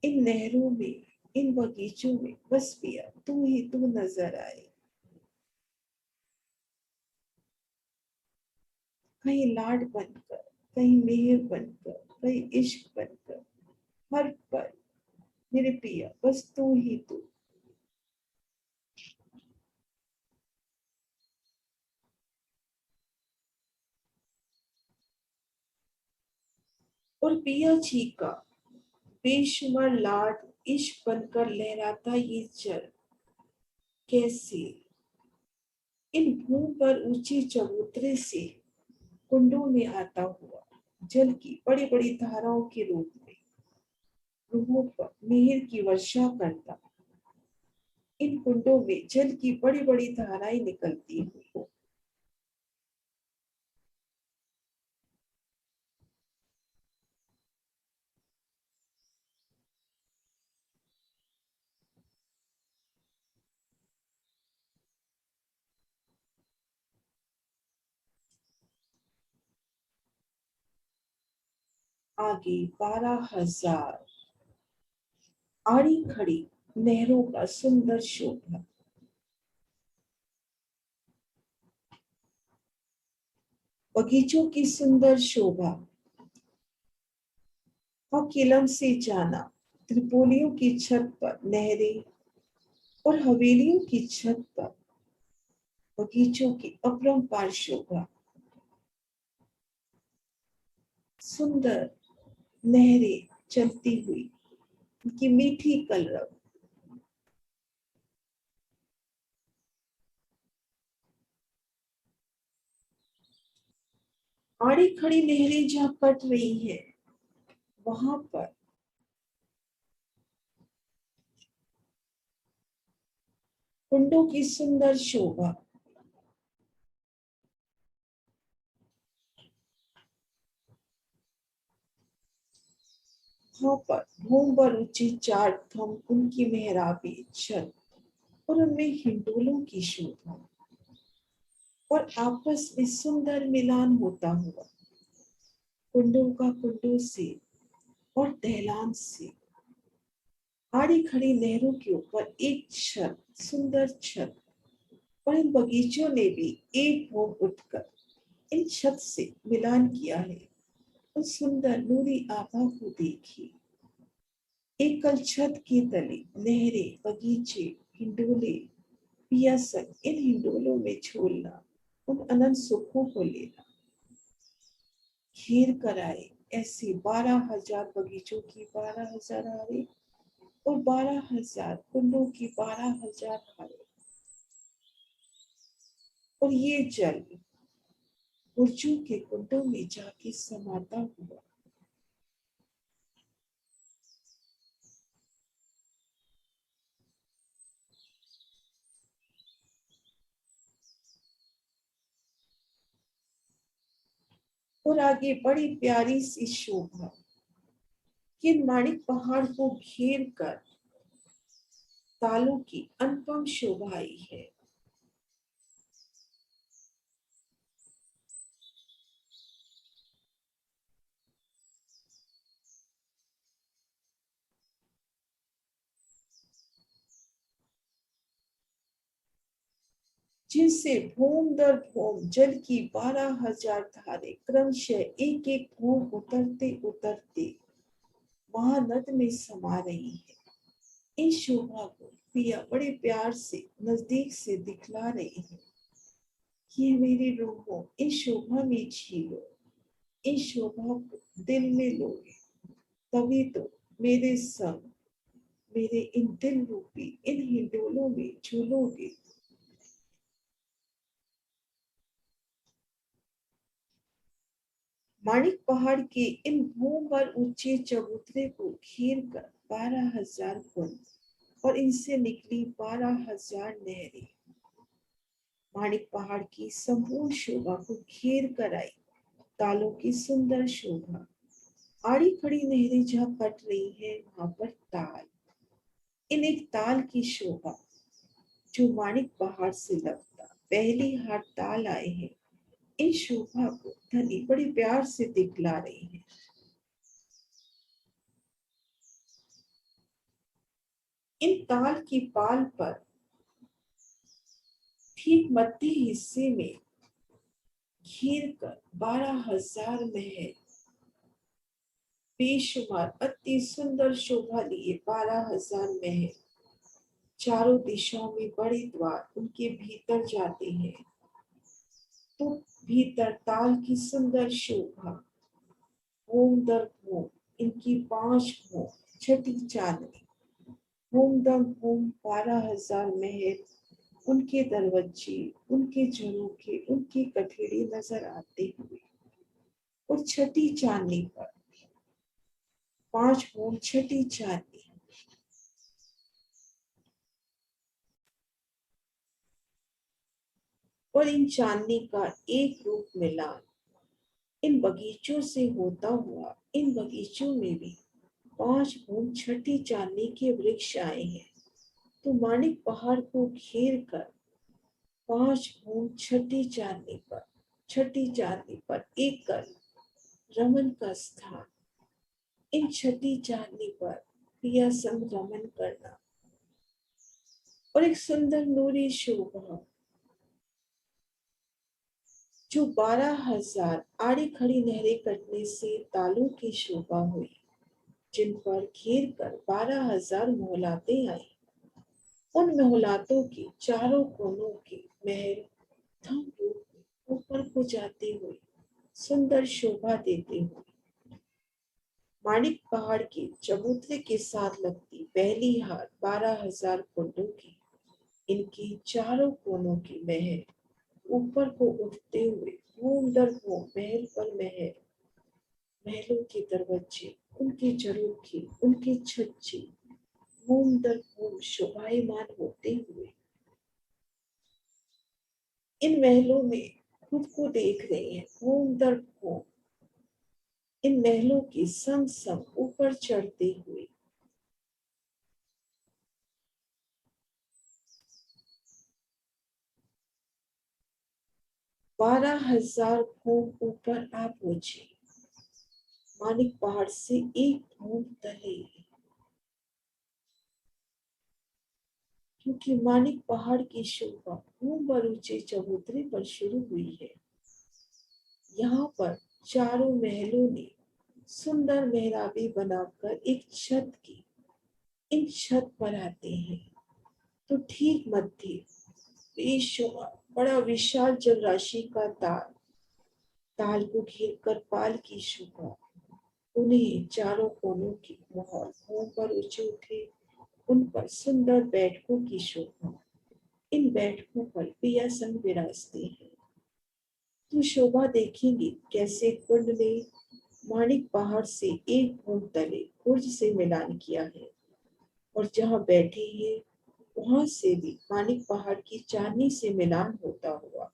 इन नहरों में, इन बगीचों में, बस पिया तू ही तू नजर आए। कहीं लाड बनकर, कहीं मेहर बनकर, कहीं इश्क बनकर, हर पल मेरे पिया बस तू ही तू। और पिया जी का बेशुमार लाड इश्क बनकर लहराता ये जल कैसे इन भूमि पर ऊंची चबूतरे से कुंडों में आता हुआ जल की बड़ी बड़ी धाराओं के रूप में रूहों पर मेहर की वर्षा करता, इन कुंडों में जल की बड़ी बड़ी धाराएं निकलती हुई आगे 12,000 आड़ी खड़ी नहरों का सुंदर शोभा, बगीचों की सुंदर शोभा और किलम से जाना त्रिपोलियों की छत पर नहरें और हवेलियों की छत पर बगीचों की अपरंपार शोभा, सुंदर नहरें चलती हुई उनकी मीठी कलरव, आड़ी खड़ी नहरें जहां कट रही हैं वहां पर कुंडों की सुंदर शोभा, छतों पर भूमभर ऊंची 4 थंब उनकी मेहराबी छत और उनमें हिंडोलों की शोभा और आपस में सुंदर मिलान होता हुआ कुंडों का कुंडों से और दहलान से आड़ी खड़ी नहरों के ऊपर एक छत, सुंदर छत, और इन बगीचों ने भी एक होम उठकर इन छत से मिलान किया है। उस सुंदर नूरी आभा को देखिए। एकल छत की तले नहरें, बगीचे, हिंडोले, पियासन, इन हिंडोलों में झूलना, उन अनंत सुखों को लेना। घेर कर आए ऐसे 12,000 बगीचों की 12,000 हारे और 12,000 कुंडों की 12,000 हारे। और ये जल बुर्जों के कुंडों में जाके समाता हुआ और आगे बड़ी प्यारी सी शोभा कि माणिक पहाड़ को घेर कर तालों की अनुपम शोभा आई है। जिनसे भूम दर भूम जल की 12,000 धारे क्रमशः एक एक भूम उतरते उतरते महानद में समा रही है। इस शोभा को पिया बड़े प्यार से नजदीक से दिखला रहे हैं। ये मेरी रूहों इस शोभा में झीलो, इस शोभा को दिल में लोगे, तभी तो मेरे संग मेरे इन दिल रूपी इन हिंडोलों में झूलोगे। माणिक पहाड़ के इन भूम पर ऊंचे चबूतरे को घेर कर 12,000 कुंड और इनसे निकली 12,000 नहरें माणिक पहाड़ की संपूर्ण शोभा को घेर कर आई। तालों की सुंदर शोभा, आड़ी खड़ी नहरें जहाँ कट रही है वहां पर ताल, इन एक ताल की शोभा जो माणिक पहाड़ से लगता पहली हाट ताल आए हैं। इस शोभा को धनी बड़ी प्यार से दिखला रही है। इन ताल की पाल पर ठीक मध्य हिस्से में घेर कर 12,000 महल बेशुमार अति सुंदर शोभा लिए 12,000 महल चारों दिशाओं में बड़े द्वार उनके भीतर जाते हैं। तो भीतर ताल की सुंदर शोभा भूम दर भूम इनकी 5 भूम छठी चांदनी भूम दर भूम 12,000 महल उनके दरवाजे उनके झरोखे उनकी कठेड़ी नजर आते हुए और छठी चांदनी पर 5 भूम छठी चांदनी और इन चांदनी का एक रूप मिलान इन बगीचों से होता हुआ इन बगीचों में भी 5 भूम छठी चांदनी के वृक्ष आए हैं। तो माणिक पहाड़ को घेर कर 5 भूम छठी चांदनी पर एक कर रमन का स्थान इन छठी चांदनी पर प्रिया संग रमन करना और एक सुंदर नूरी शोभा जो 12,000 आड़ी खड़ी नहरें कटने से तालों की शोभा हुई जिन पर घेर कर 12,000 मोहलाते आई। उन मोहलातों के चारों कोनों के महल थम रूप में ऊपर को जाते हुए सुंदर शोभा देते हुए माणिक पहाड़ के चबूतरे के साथ लगती पहली हार 12,000 कुंडों की इनके चारों कोनों के महल ऊपर को उठते हुए भूम दर भूम महल पर महल महलों के दरवाजे उनके झरोखे उनके छज्जे भूम दर भूम शोभायमान होते हुए इन महलों में खुद को देख रहे हैं भूम दर भूम इन महलों के संग संग ऊपर चढ़ते हुए 12,000 फुट ऊपर आ पहुंचे। मानिक पहाड़ से एक फुट तले, क्योंकि मानिक पहाड़ की शोभा ऊपर ऊंचे चबूतरे पर शुरू हुई है। यहाँ पर चारों महलों ने सुंदर मेहराबे बनाकर एक छत की, इन छत पर आते हैं तो ठीक मध्य बेशुमार बड़ा विशाल जलराशि का ताल, ताल को घेर कर पाल की शोभा, उन्हें चारों कोनों की महल मुंह पर ऊंचे उठे, उन पर सुंदर बैठकों की शोभा, इन बैठकों पर पिया संग विराजते हैं। तो शोभा देखेंगे कैसे कुंड ने माणिक पहाड़ से एक फुट तले बुर्ज से मिलान किया है, और जहाँ बैठे हैं वहां से भी मानिक पहाड़ की चांदनी से मिलान होता हुआ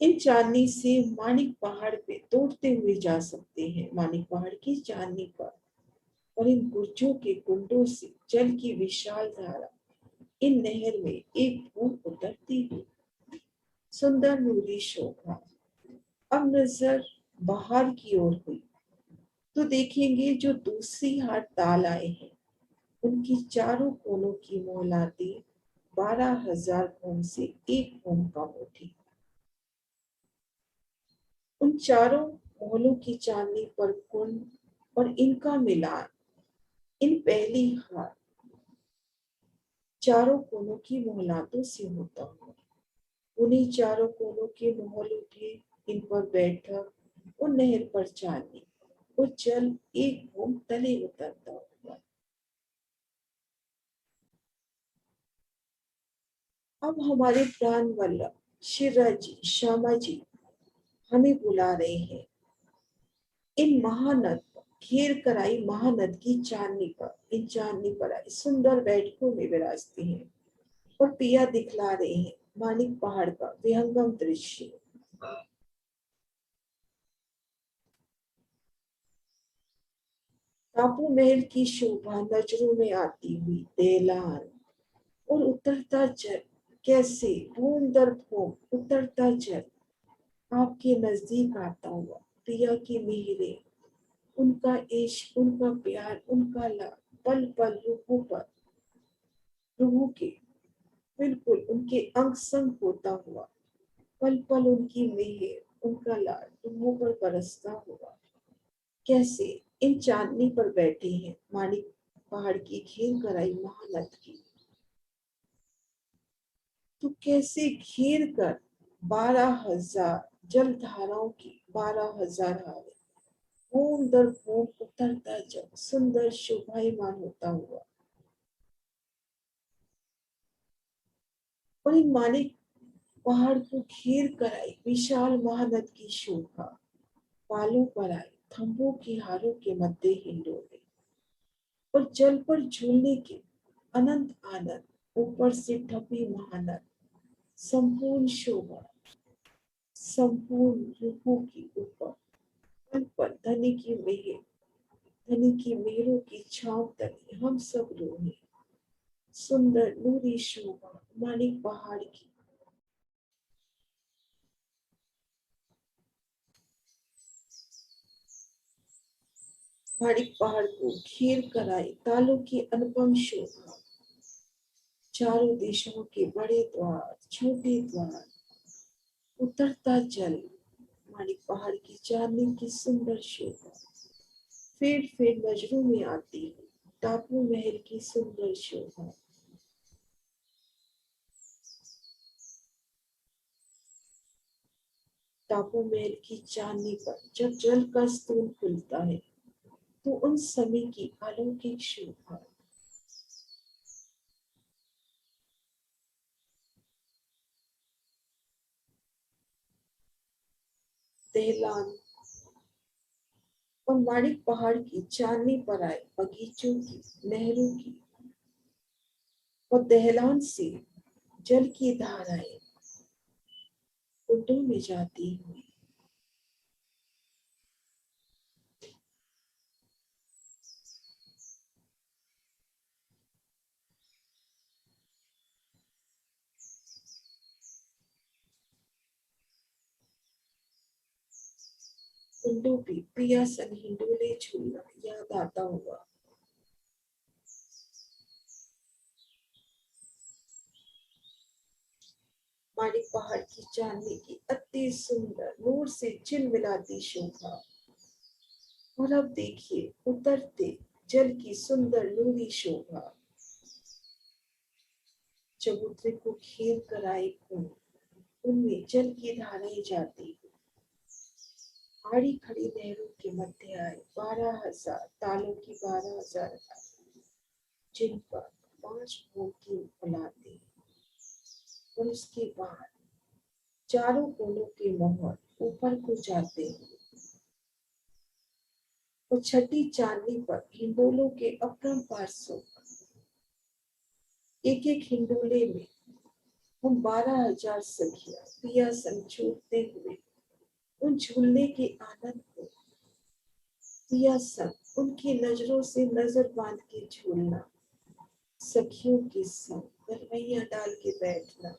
इन चांदनी से मानिक पहाड़ पे तोड़ते हुए जा सकते हैं, मानिक पहाड़ की चांदनी पर। और इन बुर्जों के कुंडों से जल की विशाल धारा इन नहर में एक बूंद उतरती हुई सुंदर नूरी शोभा। अब नजर बाहर की ओर हुई तो देखेंगे जो दूसरी हाट ताल आए हैं उनकी चारों कोनों की मोहलाती 12,000 फुट से एक फुट कम उठी। उन चारों मोहलों की चांदनी पर कुंड और इनका मिलान इन पहली हार चारों कोनों की मोहलातों से होता हुआ उन्हीं चारों कोनों के मोहल उठे, इन पर बैठक और नहर पर चांदनी और जल एक बूंद तले उतरता हुआ। अब हमारे प्राण वल्लभ शिवराज जी, श्यामा जी हमें बुला रहे हैं इन महानद घेर कर आई महानद की चांदनी पर, इन चांदनी पर आई सुंदर बैठकों में विराजते हैं और पिया दिखला रहे हैं मानिक पहाड़ का विहंगम दृश्य। टापू महल की शोभा नजरों में आती हुई देलान और उतरता जल, कैसे बूंद दर बूंद उतरता जल आपके नजदीक आता हुआ, पिया की मेहरे, उनका इश्क, उनका प्यार, उनका लाड पल पल रूहों पर, रूहों के बिल्कुल उनके अंग संग होता हुआ, पल पल उनकी मेहर, उनका लाड रूहों पर बरसता हुआ। कैसे इन चांदनी पर बैठे हैं मानिक पहाड़ की घेर कराई महानद की, तो कैसे घेर कर 12,000 जल धाराओं की 12,000 हारे बूंद दर बूंद उतरता जल सुंदर शोभायमान होता हुआ। और इन मानिक पहाड़ को घेर कर आई विशाल महानद की शोभा पालों पर आई खंभों के हारों के मध्य हिंडोले और जल पर झूलने के अनंत आनंद, ऊपर से ढपी महानद संपूर्ण शोभा संपूर्ण रूपों की ऊपर पल पल धनी की मेहरों की छांव तले हम सब रोहे सुंदर नूरी शोभा मानिक पहाड़ की। मानिक पहाड़ को घेर कर आई तालों की अनुपम शोभा, चारों दिशाओं के बड़े द्वार छोटे द्वार, उतरता जल मानिक पहाड़ की चांदनी की सुंदर शोभा, फिर नजरों में आती है टापू महल की सुंदर शोभा। टापू महल की चांदनी पर जब जल का स्तून खुलता है तो उन समय की अलौकिक शोभा। दहलान और माणिक पहाड़ की चांदनी पर आए बगीचों की, नहरों की और दहलान से जल की धाराएं कुंडों में जाती हुई हिंडू भी पिया सन हिंडोले झूलना याद आता होगा। हमारी पहाड़ की चांदनी की अति सुंदर नूर से चिलमिलाती शोभा। और अब देखिए उतरते जल की सुंदर नूरी शोभा। चबूतरे को घेर कर आए कुंड, उनमें जल की धाराएं जाती। आड़ी खड़ी नहरों के मध्य आए 12,000 तालों की 12,000 जिन पर 5 फूल की फुलाते। और उसके बाद चारों कोनों के मोहर ऊपर को जाते हैं। और छठी चांदनी पर हिंडोलों के अपरंपार सुख। एक एक हिंडोले में हम 12,000 सखियां पिया संग छूटते हुए उन झूलने के आनंद को पिया संग उनकी नजरों से नजर बांध के झूलना। सखियों के संग गरबैया डाल के बैठना।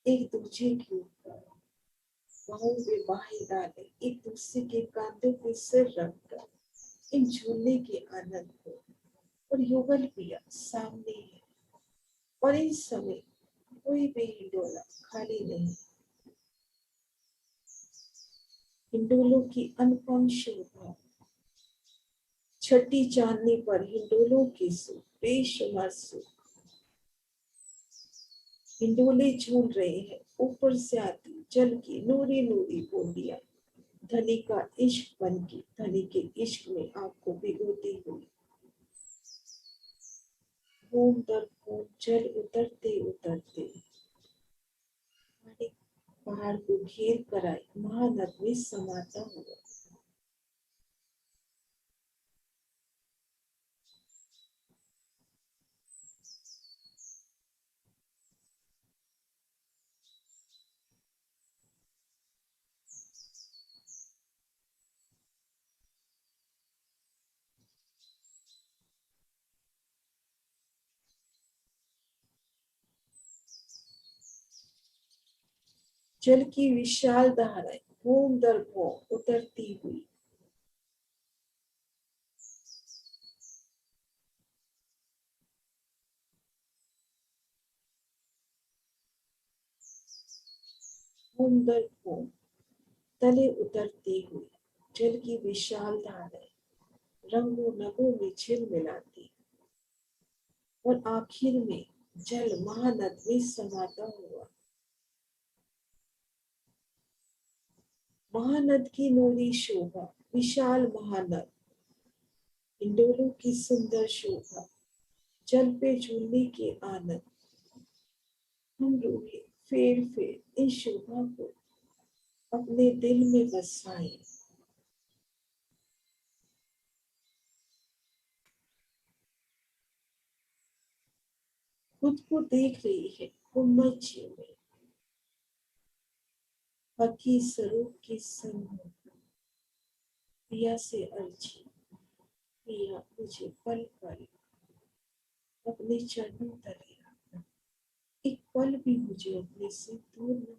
एक दूसरे के ऊपर बाहों में बाहें डाले एक दूसरे के कांधों पे सिर रखकर इन झूलने के आनंद को। और युगल पिया सामने है और इस समय कोई भी हिंडोला खाली नहीं। हिंडोलों की अनुपम शोभा। छठी चांदनी पर हिंडोलों की सुख बेशुमार सुख। हिंडोले झूल रहे हैं ऊपर से आती जल की नूरी नूरी बूंदियां। धनी का इश्क बन की धनी के इश्क में आपको भिगोती हुई। बूंद दर बूंद जल उतरते उतरते पहाड़ को घेर कर आए महानद में समाता हुआ। जल की विशाल धाराएं बूंद दर बूंद उतरती हुई। बूंद दर बूंद तले उतरती हुई जल की विशाल धाराएं रंगों नगों में झिलमिलाती। और आखिर में जल महानद में समाता हुआ। महानद की नूरी शोभा विशाल महानद। हिंडोलों की सुंदर शोभा जल पे झूलने के आनंद। हम रूहे फेर फेर इस शोभा को अपने दिल में बसाएं। खुद को देख रही है गुम्बद में हकी स्वरूप की संग पिया से अर्जी। पिया मुझे पल पल अपने चरणों तले रखना। एक पल भी मुझे अपने से दूर न